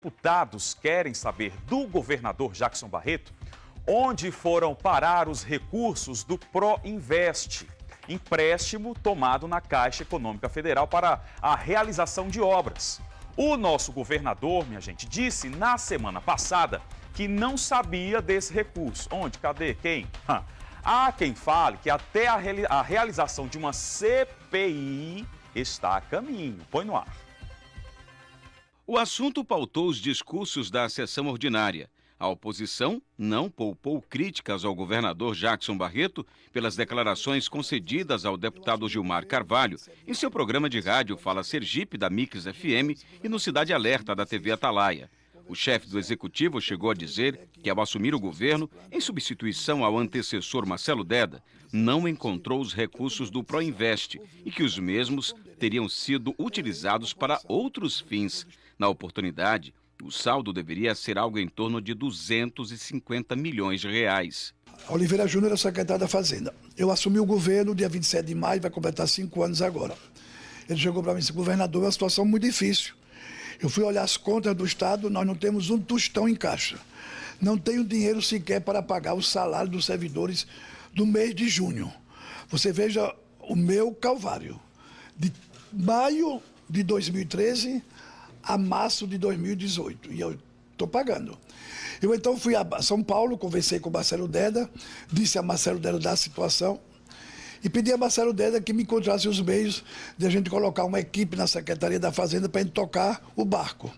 Deputados querem saber do governador Jackson Barreto onde foram parar os recursos do Proinvest, empréstimo tomado na Caixa Econômica Federal para a realização de obras. O nosso governador, minha gente, disse na semana passada que não sabia desse recurso. Onde? Cadê? Quem? Há quem fale que até a realização de uma CPI está a caminho. Põe no ar. O assunto pautou os discursos da sessão ordinária. A oposição não poupou críticas ao governador Jackson Barreto pelas declarações concedidas ao deputado Gilmar Carvalho em seu programa de rádio Fala Sergipe, da Mix FM, e no Cidade Alerta, da TV Atalaia. O chefe do executivo chegou a dizer que, ao assumir o governo, em substituição ao antecessor Marcelo Deda, não encontrou os recursos do Proinvest e que os mesmos teriam sido utilizados para outros fins. Na oportunidade, o saldo deveria ser algo em torno de 250 milhões de reais. Oliveira Júnior é secretário da Fazenda. Eu assumi o governo dia 27 de maio, vai completar 5 anos agora. Ele chegou para mim e disse: governador, é uma situação muito difícil. Eu fui olhar as contas do Estado, nós não temos um tostão em caixa. Não tenho dinheiro sequer para pagar o salário dos servidores do mês de junho. Você veja o meu calvário. De maio de 2013 a março de 2018. E eu estou pagando. Eu então fui a São Paulo, conversei com o Marcelo Deda, disse a Marcelo Deda da situação e pedi a Marcelo Deda que me encontrasse os meios de a gente colocar uma equipe na Secretaria da Fazenda para a gente tocar o barco.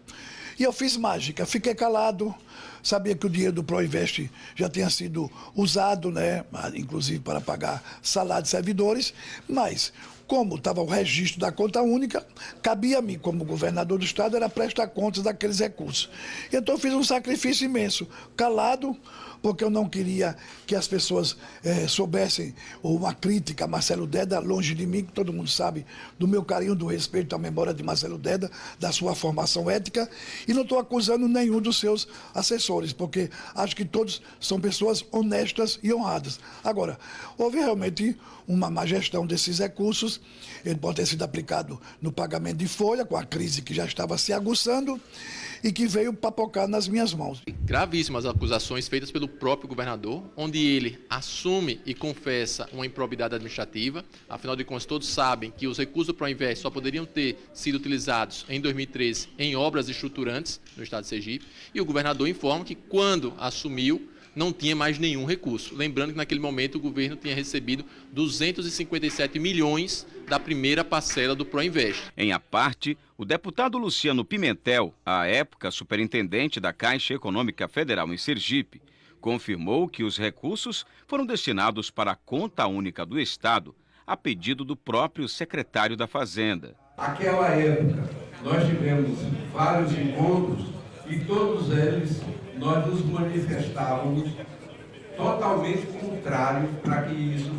E eu fiz mágica, fiquei calado, sabia que o dinheiro do Proinvest já tinha sido usado, né, inclusive para pagar salário de servidores, mas como estava o registro da conta única, cabia a mim, como governador do Estado, era prestar contas daqueles recursos. Então eu fiz um sacrifício imenso, calado, porque eu não queria que as pessoas soubessem, ou uma crítica a Marcelo Deda, longe de mim, que todo mundo sabe do meu carinho, do respeito à memória de Marcelo Deda, da sua formação ética, e não estou acusando nenhum dos seus assessores, porque acho que todos são pessoas honestas e honradas. Agora, houve realmente uma má gestão desses recursos, ele pode ter sido aplicado no pagamento de folha, com a crise que já estava se aguçando, e que veio papocar nas minhas mãos. Gravíssimas acusações feitas pelo próprio governador, onde ele assume e confessa uma improbidade administrativa. Afinal de contas, todos sabem que os recursos do Proinvest só poderiam ter sido utilizados em 2013 em obras estruturantes no estado de Sergipe. E o governador informa que, quando assumiu, não tinha mais nenhum recurso. Lembrando que naquele momento o governo tinha recebido 257 milhões da primeira parcela do Proinvest. Em a parte, o deputado Luciano Pimentel, à época superintendente da Caixa Econômica Federal em Sergipe, confirmou que os recursos foram destinados para a conta única do Estado, a pedido do próprio secretário da Fazenda. Naquela época, nós tivemos vários encontros e todos eles nós nos manifestávamos totalmente contrários para que isso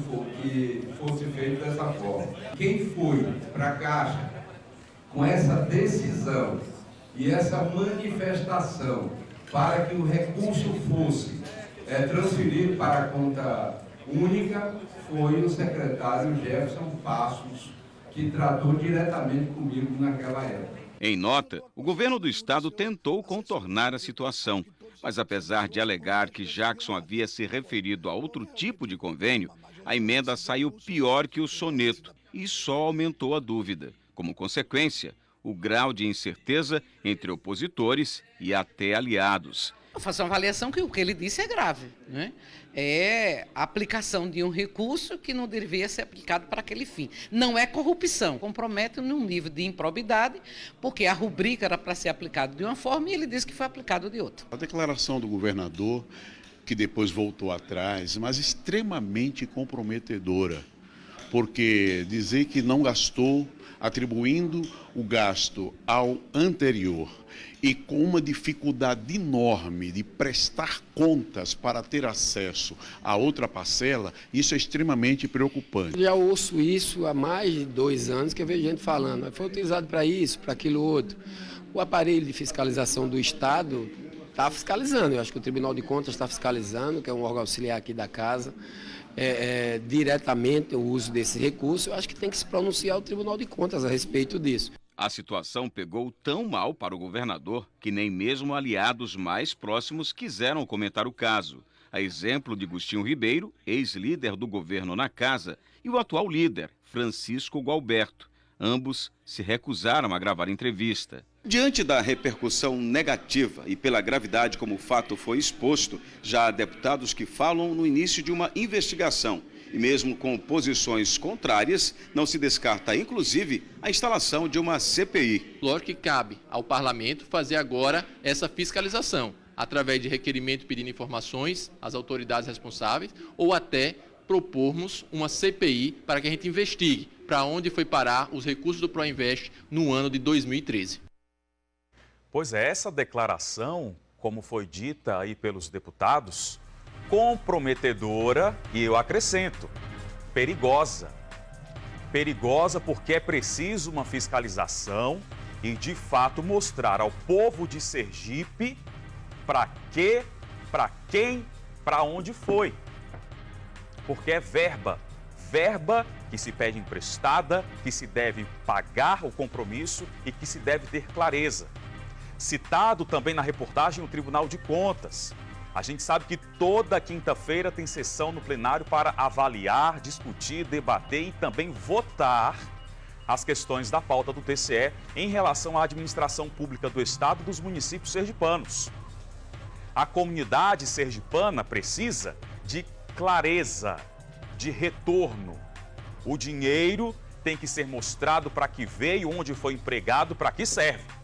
fosse feito dessa forma. Quem foi para a Caixa com essa decisão e essa manifestação para que o recurso fosse transferido para a conta única foi o secretário Jefferson Passos, que tratou diretamente comigo naquela época. Em nota, o governo do estado tentou contornar a situação, mas apesar de alegar que Jackson havia se referido a outro tipo de convênio, a emenda saiu pior que o soneto e só aumentou a dúvida. Como consequência, o grau de incerteza entre opositores e até aliados. Fazer uma avaliação que o que ele disse é grave, né? É a aplicação de um recurso que não deveria ser aplicado para aquele fim. Não é corrupção, compromete num nível de improbidade, porque a rubrica era para ser aplicada de uma forma e ele disse que foi aplicado de outra. A declaração do governador, que depois voltou atrás, mas extremamente comprometedora, porque dizer que não gastou, atribuindo o gasto ao anterior e com uma dificuldade enorme de prestar contas para ter acesso a outra parcela, isso é extremamente preocupante. Já ouço isso há mais de 2 anos que eu vejo gente falando, foi utilizado para isso, para aquilo outro. O aparelho de fiscalização do Estado está fiscalizando, eu acho que o Tribunal de Contas está fiscalizando, que é um órgão auxiliar aqui da casa, diretamente o uso desse recurso. Eu acho que tem que se pronunciar o Tribunal de Contas a respeito disso. A situação pegou tão mal para o governador que nem mesmo aliados mais próximos quiseram comentar o caso. A exemplo de Agostinho Ribeiro, ex-líder do governo na casa, e o atual líder, Francisco Gualberto. Ambos se recusaram a gravar entrevista. Diante da repercussão negativa e pela gravidade como o fato foi exposto, já há deputados que falam no início de uma investigação. E mesmo com posições contrárias, não se descarta, inclusive, a instalação de uma CPI. Lógico que cabe ao parlamento fazer agora essa fiscalização, através de requerimento pedindo informações às autoridades responsáveis ou até propormos uma CPI para que a gente investigue para onde foi parar os recursos do Proinvest no ano de 2013. Pois é, essa declaração, como foi dita aí pelos deputados, comprometedora e eu acrescento, perigosa. Perigosa porque é preciso uma fiscalização e, de fato, mostrar ao povo de Sergipe para quê, para quem, para onde foi. Porque é verba que se pede emprestada, que se deve pagar o compromisso e que se deve ter clareza. Citado também na reportagem o Tribunal de Contas. A gente sabe que toda quinta-feira tem sessão no plenário para avaliar, discutir, debater e também votar as questões da pauta do TCE em relação à administração pública do Estado e dos municípios sergipanos. A comunidade sergipana precisa de clareza, de retorno. O dinheiro tem que ser mostrado para que veio, onde foi empregado, para que serve.